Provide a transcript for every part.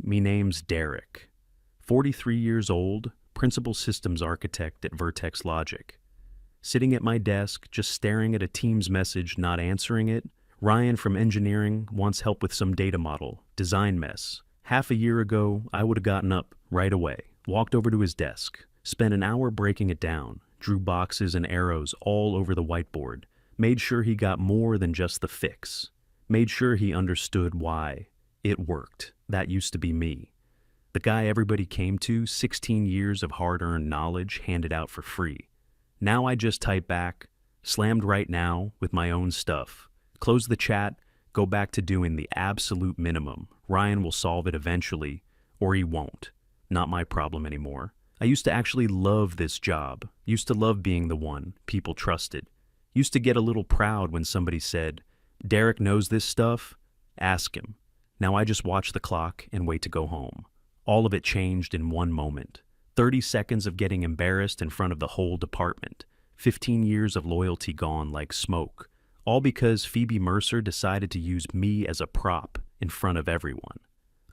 me name's Derek. 43 years old, principal systems architect at Vertex Logic. Sitting at my desk, just staring at a Teams message, not answering it, Ryan from engineering wants help with some data model, design mess. Half a year ago, I would have gotten up right away, walked over to his desk, spent an hour breaking it down, drew boxes and arrows all over the whiteboard, made sure he got more than just the fix, made sure he understood why. It worked. That used to be me. The guy everybody came to, 16 years of hard-earned knowledge handed out for free. Now I just type back, slammed right now with my own stuff, close the chat, go back to doing the absolute minimum. Ryan will solve it eventually, or he won't. Not my problem anymore. I used to actually love this job, used to love being the one people trusted. Used to get a little proud when somebody said, "Derek knows this stuff, ask him." Now I just watch the clock and wait to go home. All of it changed in one moment. 30 seconds of getting embarrassed in front of the whole department. 15 years of loyalty gone like smoke. All because Phoebe Mercer decided to use me as a prop in front of everyone.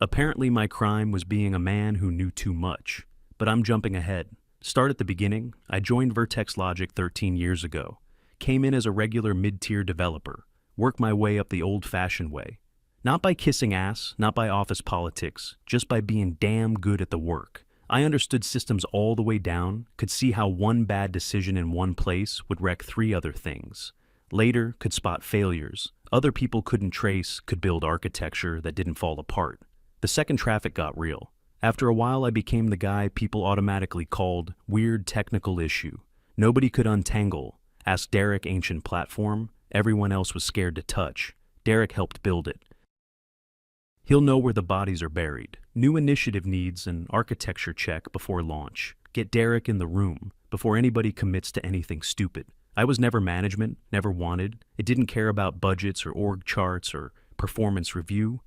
Apparently my crime was being a man who knew too much. But I'm jumping ahead. Start at the beginning. I joined Vertex Logic 13 years ago. Came in as a regular mid-tier developer. Worked my way up the old-fashioned way. Not by kissing ass, not by office politics, just by being damn good at the work. I understood systems all the way down, could see how one bad decision in one place would wreck 3 other things. Later, could spot failures. Other people couldn't trace, could build architecture that didn't fall apart. The second traffic got real. After a while, I became the guy people automatically called weird technical issue. Nobody could untangle. Ask Derek ancient platform. Everyone else was scared to touch. Derek helped build it. He'll know where the bodies are buried. New initiative needs an architecture check before launch. Get Derek in the room before anybody commits to anything stupid. I was never management, never wanted. It didn't care about budgets or org charts or performance review.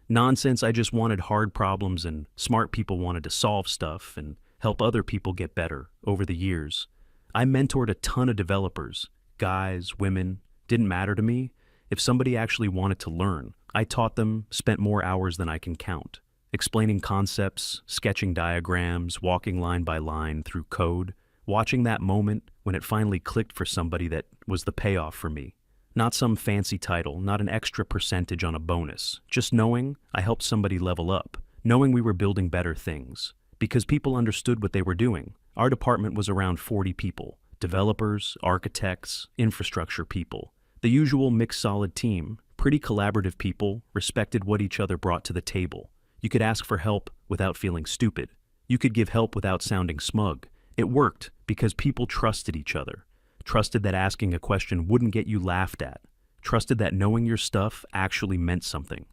Nonsense. I just wanted hard problems, and smart people wanted to solve stuff and help other people get better. Over the years, I mentored a ton of developers, guys, women. Didn't matter to me. If somebody actually wanted to learn, I taught them, spent more hours than I can count, explaining concepts, sketching diagrams, walking line by line through code, watching that moment when it finally clicked for somebody that was the payoff for me. Not some fancy title, not an extra percentage on a bonus, just knowing I helped somebody level up, knowing we were building better things, because people understood what they were doing. Our department was around 40 people, developers, architects, infrastructure people, the usual mixed solid team. Pretty collaborative people, respected what each other brought to the table. You could ask for help without feeling stupid. You could give help without sounding smug. It worked because people trusted each other. Trusted that asking a question wouldn't get you laughed at. Trusted that knowing your stuff actually meant something.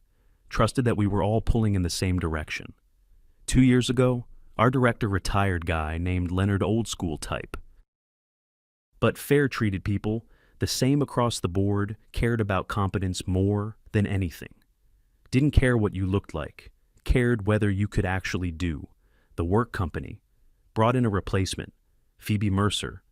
Trusted that we were all pulling in the same direction. 2 years ago, our director retired guy named Leonard Old School type. But fair treated people, the same across the board, cared about competence more than anything. Didn't care what you looked like, cared whether you could actually do. The work company brought in a replacement, Phoebe Mercer.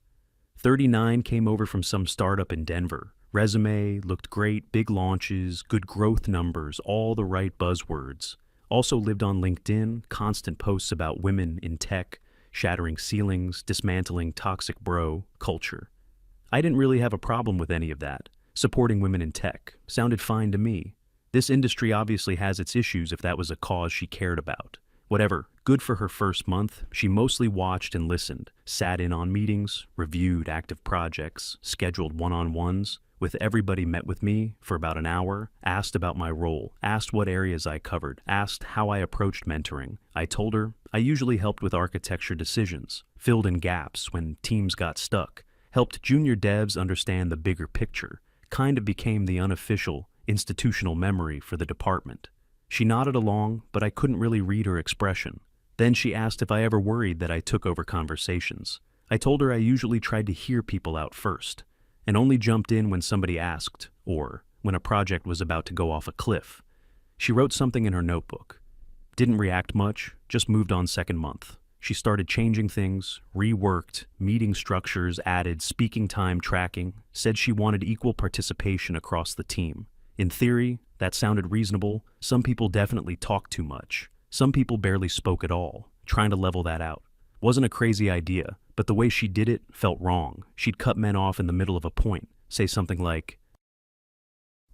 39, came over from some startup in Denver. Resume, looked great, big launches, good growth numbers, all the right buzzwords. Also lived on LinkedIn, constant posts about women in tech, shattering ceilings, dismantling toxic bro culture. I didn't really have a problem with any of that. Supporting women in tech sounded fine to me. This industry obviously has its issues if that was a cause she cared about. Whatever, good for her first month. She mostly watched and listened, sat in on meetings, reviewed active projects, scheduled one-on-ones. With everybody met with me for about an hour, asked about my role, asked what areas I covered, asked how I approached mentoring. I told her I usually helped with architecture decisions, filled in gaps when teams got stuck, helped junior devs understand the bigger picture, kind of became the unofficial institutional memory for the department. She nodded along, but I couldn't really read her expression. Then she asked if I ever worried that I took over conversations. I told her I usually tried to hear people out first, and only jumped in when somebody asked, or when a project was about to go off a cliff. She wrote something in her notebook. Didn't react much, just moved on second month. She started changing things, reworked, meeting structures, added speaking time tracking, said she wanted equal participation across the team. In theory, that sounded reasonable. Some people definitely talk too much. Some people barely spoke at all, trying to level that out. Wasn't a crazy idea, but the way she did it felt wrong. She'd cut men off in the middle of a point, say something like,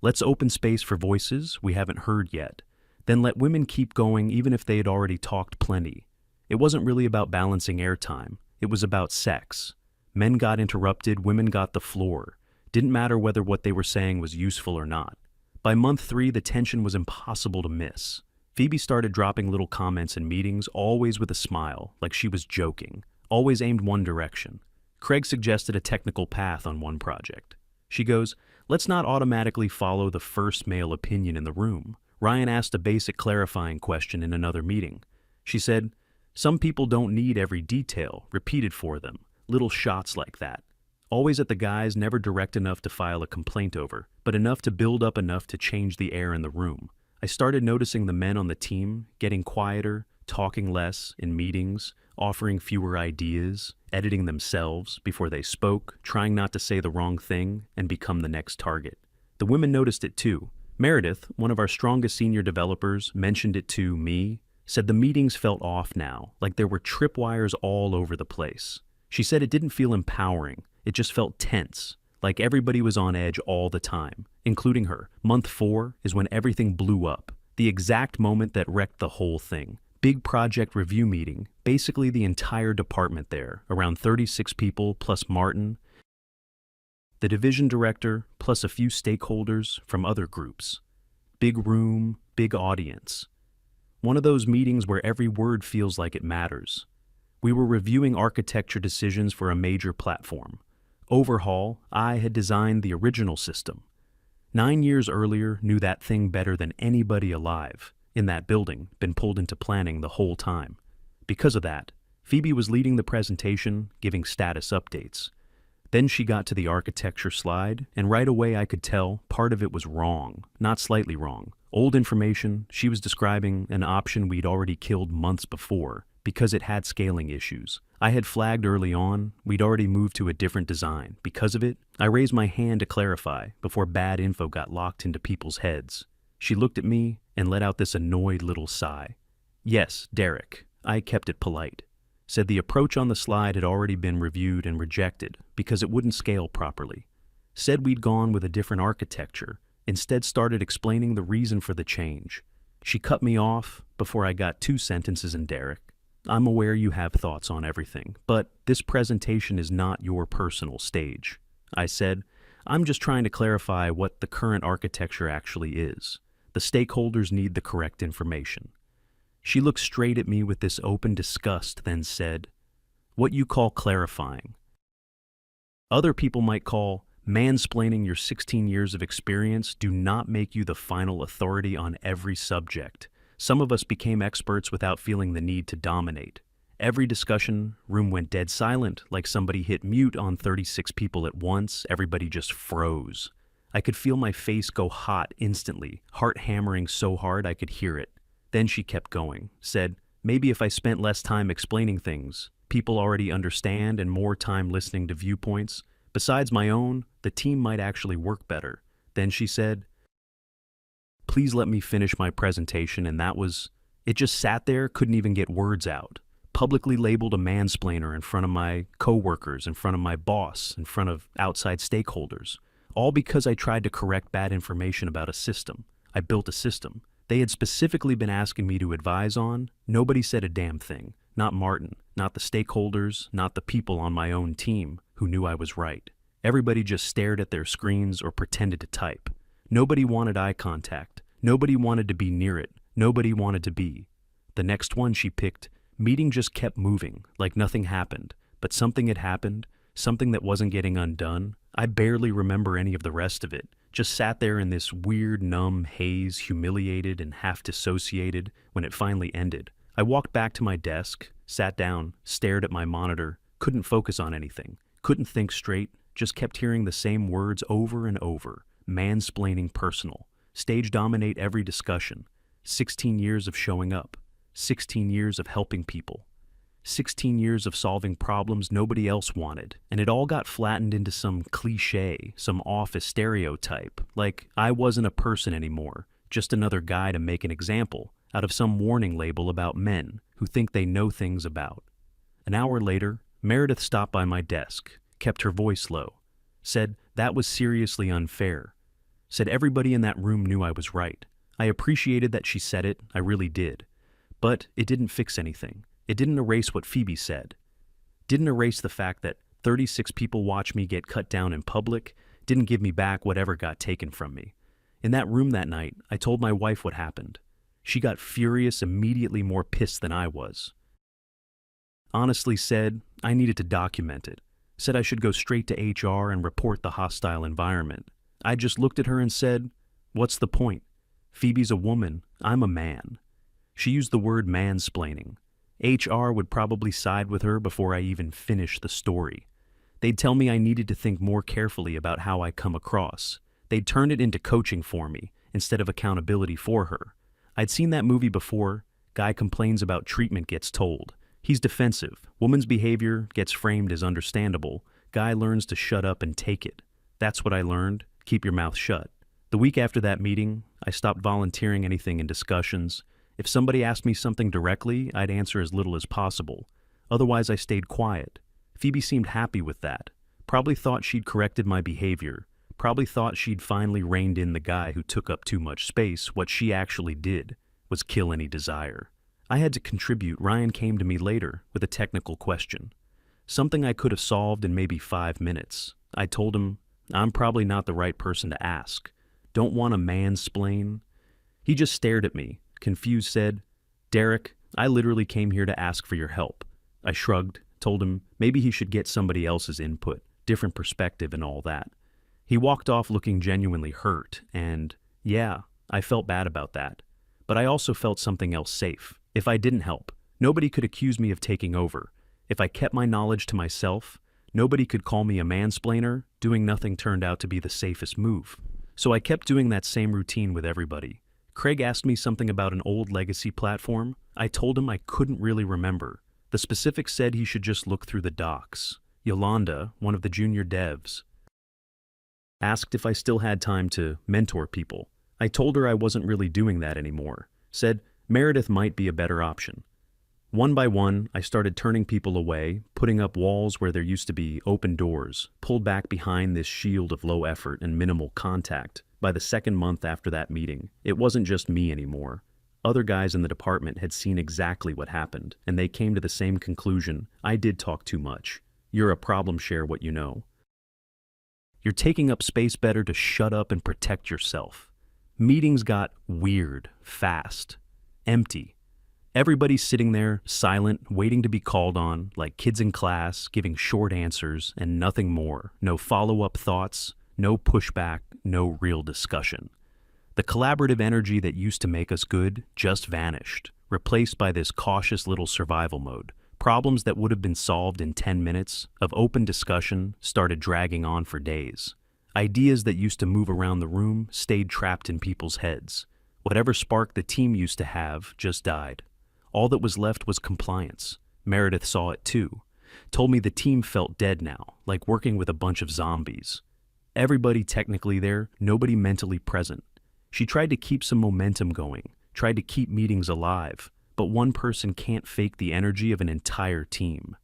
"Let's open space for voices we haven't heard yet. Then let women keep going even if they had already talked plenty." It wasn't really about balancing airtime. It was about sex. Men got interrupted, women got the floor. Didn't matter whether what they were saying was useful or not. By month 3, the tension was impossible to miss. Phoebe started dropping little comments in meetings, always with a smile, like she was joking, always aimed one direction. Craig suggested a technical path on one project. She goes, "Let's not automatically follow the first male opinion in the room." Ryan asked a basic clarifying question in another meeting. She said, "Some people don't need every detail repeated for them, little shots like that. Always at the guys, never direct enough to file a complaint over, but enough to build up enough to change the air in the room." I started noticing the men on the team getting quieter, talking less in meetings, offering fewer ideas, editing themselves before they spoke, trying not to say the wrong thing and become the next target. The women noticed it too. Meredith, one of our strongest senior developers, mentioned it to me, said the meetings felt off now, like there were tripwires all over the place. She said it didn't feel empowering, it just felt tense, like everybody was on edge all the time, including her. Month 4 is when everything blew up, the exact moment that wrecked the whole thing. Big project review meeting, basically the entire department there, around 36 people plus Martin, the division director, plus a few stakeholders from other groups. Big room, big audience. One of those meetings where every word feels like it matters. We were reviewing architecture decisions for a major platform. Overhaul, I had designed the original system. 9 years earlier, knew that thing better than anybody alive in that building, been pulled into planning the whole time. Because of that, Phoebe was leading the presentation, giving status updates. Then she got to the architecture slide, and right away I could tell part of it was wrong, not slightly wrong. Old information, she was describing an option we'd already killed months before because it had scaling issues. I had flagged early on, we'd already moved to a different design. Because of it, I raised my hand to clarify before bad info got locked into people's heads. She looked at me and let out this annoyed little sigh. "Yes, Derek," I kept it polite. Said the approach on the slide had already been reviewed and rejected because it wouldn't scale properly. Said we'd gone with a different architecture, instead started explaining the reason for the change. She cut me off before I got 2 sentences in. "Derek, I'm aware you have thoughts on everything, but this presentation is not your personal stage." I said, "I'm just trying to clarify what the current architecture actually is. The stakeholders need the correct information." She looked straight at me with this open disgust, then said, "What you call clarifying, other people might call mansplaining. Your 16 years of experience do not make you the final authority on every subject. Some of us became experts without feeling the need to dominate. Every discussion room went dead silent, like somebody hit mute on 36 people at once. Everybody just froze. I could feel my face go hot instantly, heart hammering so hard I could hear it. Then she kept going, said, maybe if I spent less time explaining things, people already understand, and more time listening to viewpoints, besides my own, the team might actually work better. Then she said, please let me finish my presentation, and that was, it just sat there, couldn't even get words out. Publicly labeled a mansplainer in front of my coworkers, in front of my boss, in front of outside stakeholders. All because I tried to correct bad information about a system. I built a system they had specifically been asking me to advise on. Nobody said a damn thing. Not Martin, not the stakeholders, not the people on my own team who knew I was right. Everybody just stared at their screens or pretended to type. Nobody wanted eye contact. Nobody wanted to be near it. Nobody wanted to be. The next one she picked, meeting just kept moving, like nothing happened. But something had happened, something that wasn't getting undone. I barely remember any of the rest of it. Just sat there in this weird, numb haze, humiliated and half dissociated when it finally ended. I walked back to my desk, sat down, stared at my monitor, couldn't focus on anything, couldn't think straight, just kept hearing the same words over and over. Mansplaining personal. Stage dominate every discussion. 16 years of showing up. 16 years of helping people. 16 years of solving problems nobody else wanted, and it all got flattened into some cliche, some office stereotype, like I wasn't a person anymore, just another guy to make an example. out of some warning label about men who think they know things about. An hour later, Meredith stopped by my desk, kept her voice low, said that was seriously unfair, said everybody in that room knew I was right. I appreciated that she said it, I really did. But it didn't fix anything. It didn't erase what Phoebe said. Didn't erase the fact that 36 people watched me get cut down in public, didn't give me back whatever got taken from me. In that room that night, I told my wife what happened. She got furious, immediately more pissed than I was. Honestly said, I needed to document it. Said I should go straight to HR and report the hostile environment. I just looked at her and said, what's the point? Phoebe's a woman, I'm a man. She used the word mansplaining. HR would probably side with her before I even finished the story. They'd tell me I needed to think more carefully about how I come across. They'd turn it into coaching for me, instead of accountability for her. I'd seen that movie before. Guy complains about treatment gets told. He's defensive. Woman's behavior gets framed as understandable. Guy learns to shut up and take it. That's what I learned. Keep your mouth shut. The week after that meeting, I stopped volunteering anything in discussions. If somebody asked me something directly, I'd answer as little as possible. Otherwise, I stayed quiet. Phoebe seemed happy with that. Probably thought she'd corrected my behavior. Probably thought she'd finally reined in the guy who took up too much space. What she actually did was kill any desire. I had to contribute. Ryan came to me later with a technical question. Something I could have solved in maybe 5 minutes. I told him, I'm probably not the right person to ask. Don't want to mansplain. He just stared at me, confused, said, Derek, I literally came here to ask for your help. I shrugged, told him maybe he should get somebody else's input, different perspective and all that. He walked off looking genuinely hurt, and yeah, I felt bad about that. But I also felt something else safe. If I didn't help, nobody could accuse me of taking over. If I kept my knowledge to myself, nobody could call me a mansplainer. Doing nothing turned out to be the safest move. So I kept doing that same routine with everybody. Craig asked me something about an old legacy platform. I told him I couldn't really remember. The specifics said he should just look through the docs. Yolanda, one of the junior devs, asked if I still had time to mentor people. I told her I wasn't really doing that anymore. Said Meredith might be a better option. One by one, I started turning people away, putting up walls where there used to be open doors, pulled back behind this shield of low effort and minimal contact. By the second month after that meeting, it wasn't just me anymore. Other guys in the department had seen exactly what happened, and they came to the same conclusion. I did talk too much. You're a problem, share what you know. You're taking up space, better to shut up and protect yourself. Meetings got weird, fast, empty. Everybody's sitting there, silent, waiting to be called on, like kids in class, giving short answers and nothing more. No follow-up thoughts, no pushback, no real discussion. The collaborative energy that used to make us good just vanished, replaced by this cautious little survival mode. Problems that would have been solved in 10 minutes of open discussion started dragging on for days. Ideas that used to move around the room stayed trapped in people's heads. Whatever spark the team used to have just died. All that was left was compliance. Meredith saw it too. Told me the team felt dead now, like working with a bunch of zombies. Everybody technically there, nobody mentally present. She tried to keep some momentum going, tried to keep meetings alive, but one person can't fake the energy of an entire team.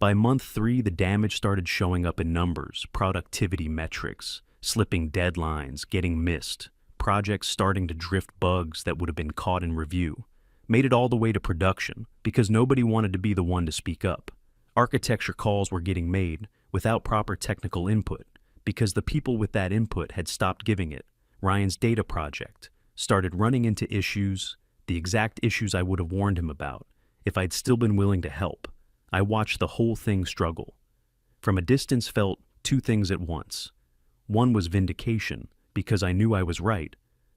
By month 3, the damage started showing up in numbers, productivity metrics, slipping deadlines, getting missed, projects starting to drift, bugs that would have been caught in review. Made it all the way to production because nobody wanted to be the one to speak up. Architecture calls were getting made without proper technical input because the people with that input had stopped giving it. Ryan's data project started running into issues, the exact issues I would have warned him about if I'd still been willing to help. I watched the whole thing struggle. From a distance, felt 2 things at once. One was vindication because I knew I was right.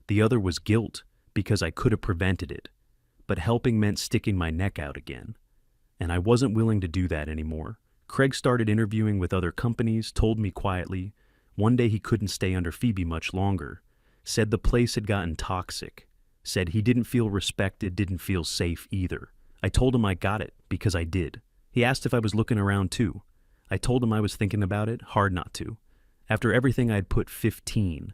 The other was guilt because I could have prevented it. But helping meant sticking my neck out again. And I wasn't willing to do that anymore. Craig started interviewing with other companies, told me quietly. One day he couldn't stay under Phoebe much longer. Said the place had gotten toxic. Said he didn't feel respected, didn't feel safe either. I told him I got it, because I did. He asked if I was looking around too. I told him I was thinking about it, hard not to. After everything I'd put 15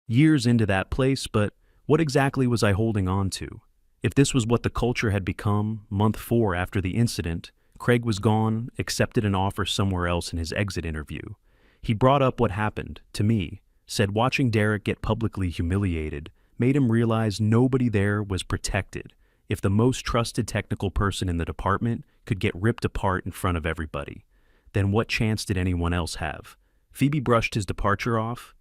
years into that place, but What exactly was I holding on to? If this was what the culture had become, month 4 after the incident, Craig was gone, accepted an offer somewhere else in his exit interview. He brought up what happened, to me, said watching Derek get publicly humiliated made him realize nobody there was protected. If the most trusted technical person in the department could get ripped apart in front of everybody, then what chance did anyone else have? Phoebe brushed his departure off,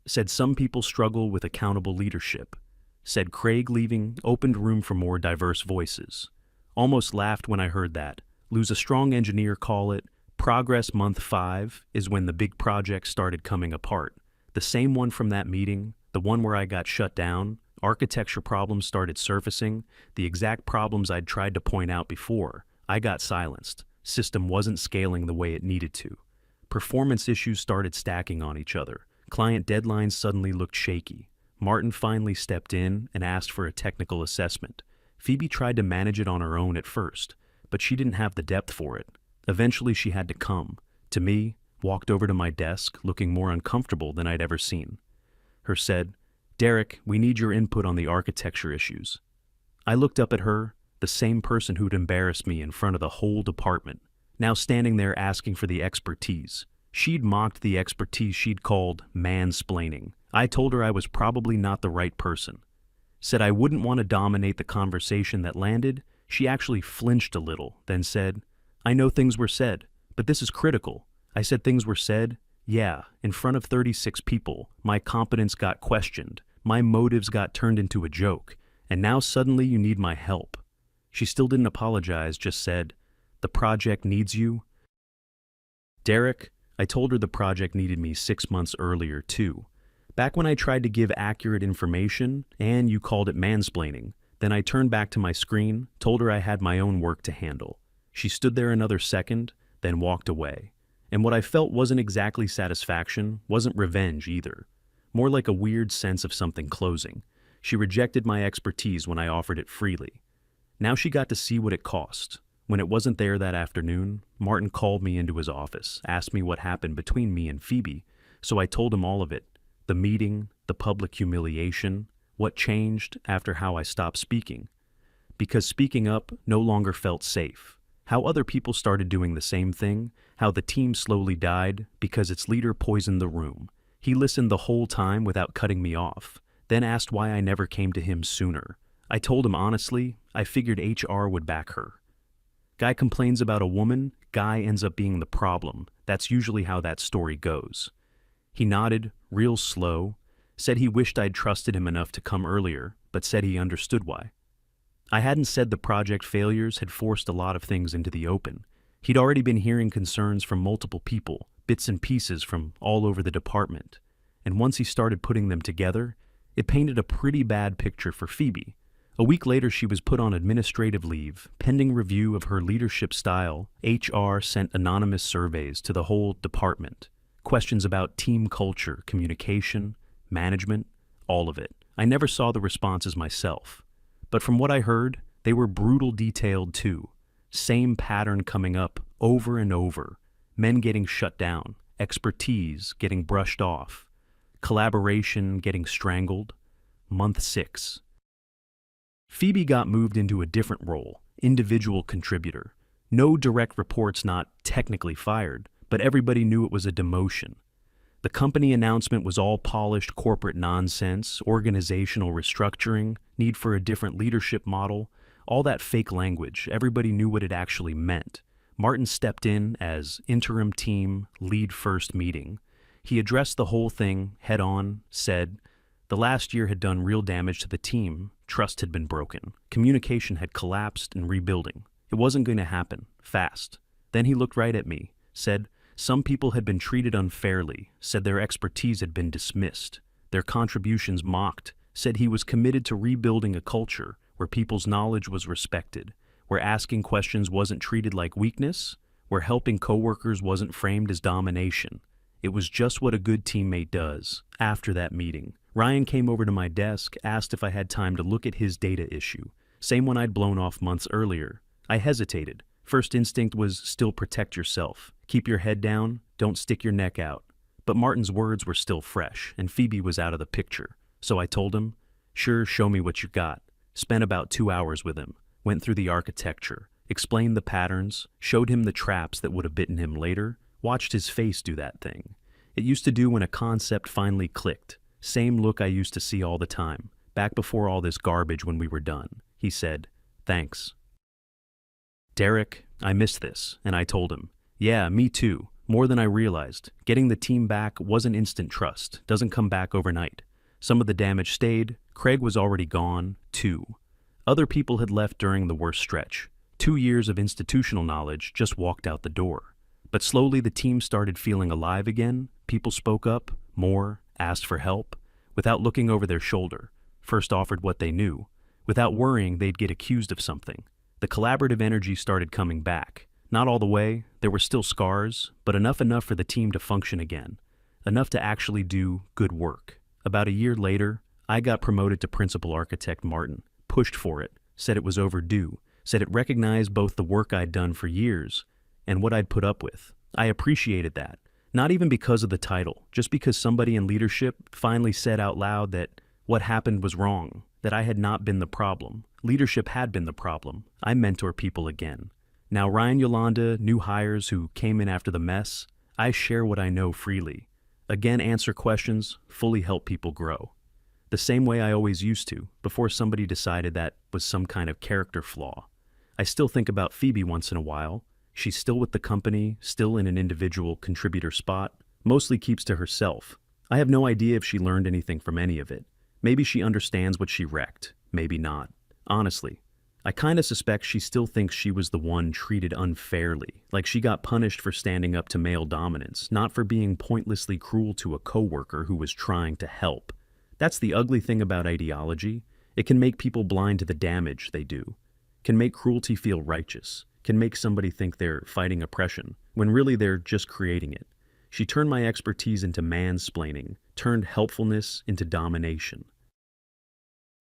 said some people struggle with accountable leadership, said Craig leaving opened room for more diverse voices. Almost laughed when I heard that. Lose a strong engineer call it progress month 5 is when the big project started coming apart. The same one from that meeting, the one where I got shut down, architecture problems started surfacing, the exact problems I'd tried to point out before. I got silenced. System wasn't scaling the way it needed to. Performance issues started stacking on each other. Client deadlines suddenly looked shaky. Martin finally stepped in and asked for a technical assessment. Phoebe tried to manage it on her own at first, but she didn't have the depth for it. Eventually she had to come. To me, walked over to my desk, looking more uncomfortable than I'd ever seen. Her said, "Derek, we need your input on the architecture issues." I looked up at her, the same person who'd embarrassed me in front of the whole department, now standing there asking for the expertise. She'd mocked the expertise she'd called mansplaining. I told her I was probably not the right person. Said I wouldn't want to dominate the conversation that landed. She actually flinched a little, then said, "I know things were said, but this is critical." I said things were said? Yeah, in front of 36 people. My competence got questioned. My motives got turned into a joke. And now suddenly you need my help. She still didn't apologize, just said, "The project needs you." Derek, I told her the project needed me 6 months earlier, too. Back when I tried to give accurate information, and you called it mansplaining. Then I turned back to my screen, told her I had my own work to handle. She stood there another second, then walked away. And what I felt wasn't exactly satisfaction, wasn't revenge either. More like a weird sense of something closing. She rejected my expertise when I offered it freely. Now she got to see what it cost. When it wasn't there that afternoon, Martin called me into his office, asked me what happened between me and Phoebe, so I told him all of it. The meeting, the public humiliation, what changed after how I stopped speaking. Because speaking up no longer felt safe. How other people started doing the same thing, how the team slowly died because its leader poisoned the room. He listened the whole time without cutting me off, then asked why I never came to him sooner. I told him honestly, I figured HR would back her. Guy complains about a woman, guy ends up being the problem. That's usually how that story goes. He nodded, real slow, said he wished I'd trusted him enough to come earlier, but said he understood why. I hadn't said the project failures had forced a lot of things into the open. He'd already been hearing concerns from multiple people, bits and pieces from all over the department. And once he started putting them together, it painted a pretty bad picture for Phoebe. A week later, she was put on administrative leave, pending review of her leadership style. HR sent anonymous surveys to the whole department. Questions about team culture, communication, management, all of it. I never saw the responses myself. But from what I heard, they were brutal detailed too. Same pattern coming up over and over. Men getting shut down, expertise getting brushed off, collaboration getting strangled. Month 6. Phoebe got moved into a different role, individual contributor. No direct reports, not technically fired, but everybody knew it was a demotion. The company announcement was all polished corporate nonsense, organizational restructuring, need for a different leadership model, all that fake language. Everybody knew what it actually meant. Martin stepped in as interim team lead first meeting. He addressed the whole thing head on, said, the last year had done real damage to the team, trust had been broken, communication had collapsed and rebuilding. It wasn't going to happen, fast. Then he looked right at me, said, some people had been treated unfairly, said their expertise had been dismissed, their contributions mocked, said he was committed to rebuilding a culture where people's knowledge was respected, where asking questions wasn't treated like weakness, where helping coworkers wasn't framed as domination. It was just what a good teammate does. After that meeting, Ryan came over to my desk, asked if I had time to look at his data issue, same one I'd blown off months earlier. I hesitated. First instinct was still protect yourself. Keep your head down, don't stick your neck out. But Martin's words were still fresh, and Phoebe was out of the picture. So I told him, Sure, show me what you got. Spent about 2 hours with him, went through the architecture, explained the patterns, showed him the traps that would have bitten him later, watched his face do that thing. It used to do when a concept finally clicked. Same look I used to see all the time, back before all this garbage when we were done. He said, "Thanks." "Derek, I missed this," and I told him, "Yeah, me too. More than I realized. Getting the team back wasn't instant trust. Doesn't come back overnight. Some of the damage stayed. Craig was already gone, too. Other people had left during the worst stretch. 2 years of institutional knowledge just walked out the door. But slowly the team started feeling alive again. People spoke up, more, asked for help, without looking over their shoulder. First offered what they knew, without worrying they'd get accused of something. The collaborative energy started coming back. Not all the way, there were still scars, but enough for the team to function again. Enough to actually do good work. About a year later, I got promoted to principal architect. Martin pushed for it, said it was overdue, said it recognized both the work I'd done for years and what I'd put up with. I appreciated that, not even because of the title, just because somebody in leadership finally said out loud that what happened was wrong, that I had not been the problem. Leadership had been the problem. I mentor people again. Now Ryan, Yolanda, new hires who came in after the mess, I share what I know freely. Again, answer questions, fully help people grow. The same way I always used to, before somebody decided that was some kind of character flaw. I still think about Phoebe once in a while. She's still with the company, still in an individual contributor spot, mostly keeps to herself. I have no idea if she learned anything from any of it. Maybe she understands what she wrecked, maybe not. Honestly, I kinda suspect she still thinks she was the one treated unfairly, like she got punished for standing up to male dominance, not for being pointlessly cruel to a coworker who was trying to help. That's the ugly thing about ideology. It can make people blind to the damage they do. Can make cruelty feel righteous. Can make somebody think they're fighting oppression, when really they're just creating it. She turned my expertise into mansplaining, turned helpfulness into domination.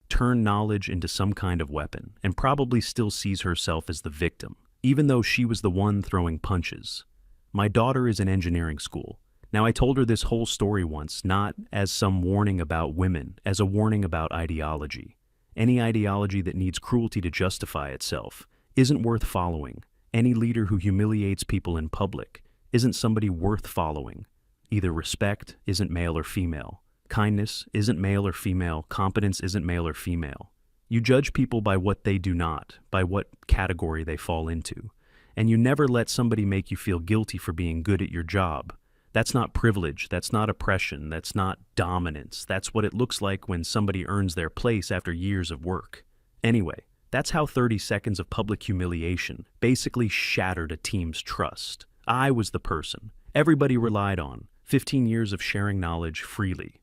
Turned knowledge into some kind of weapon, and probably still sees herself as the victim, even though she was the one throwing punches. My daughter is in engineering school. Now, I told her this whole story once, not as some warning about women, as a warning about ideology. Any ideology that needs cruelty to justify itself isn't worth following. Any leader who humiliates people in public isn't somebody worth following. Either respect isn't male or female. Kindness isn't male or female. Competence isn't male or female. You judge people by what they do not, by what category they fall into. And you never let somebody make you feel guilty for being good at your job. That's not privilege, that's not oppression, that's not dominance. That's what it looks like when somebody earns their place after years of work. Anyway, that's how 30 seconds of public humiliation basically shattered a team's trust. I was the person everybody relied on. 15 years of sharing knowledge freely.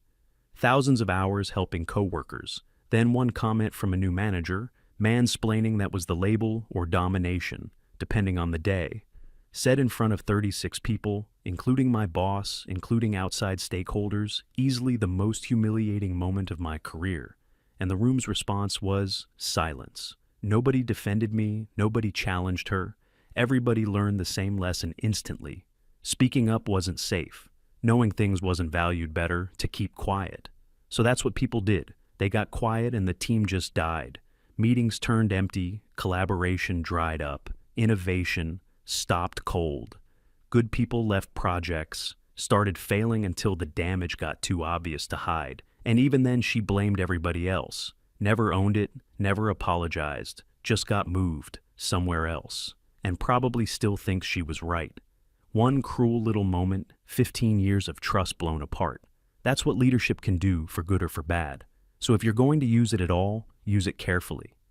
Thousands of hours helping coworkers. Then one comment from a new manager, mansplaining that was the label or domination, depending on the day. Said in front of 36 people, including my boss, including outside stakeholders, easily the most humiliating moment of my career. And the room's response was silence. Nobody defended me, nobody challenged her. Everybody learned the same lesson instantly. Speaking up wasn't safe. Knowing things wasn't valued better to keep quiet. So that's what people did. They got quiet and the team just died. Meetings turned empty, collaboration dried up, innovation stopped cold. Good people left projects, started failing until the damage got too obvious to hide. And even then she blamed everybody else. Never owned it, never apologized, just got moved somewhere else. And probably still thinks she was right. One cruel little moment, 15 years of trust blown apart. That's what leadership can do for good or for bad. So if you're going to use it at all, use it carefully.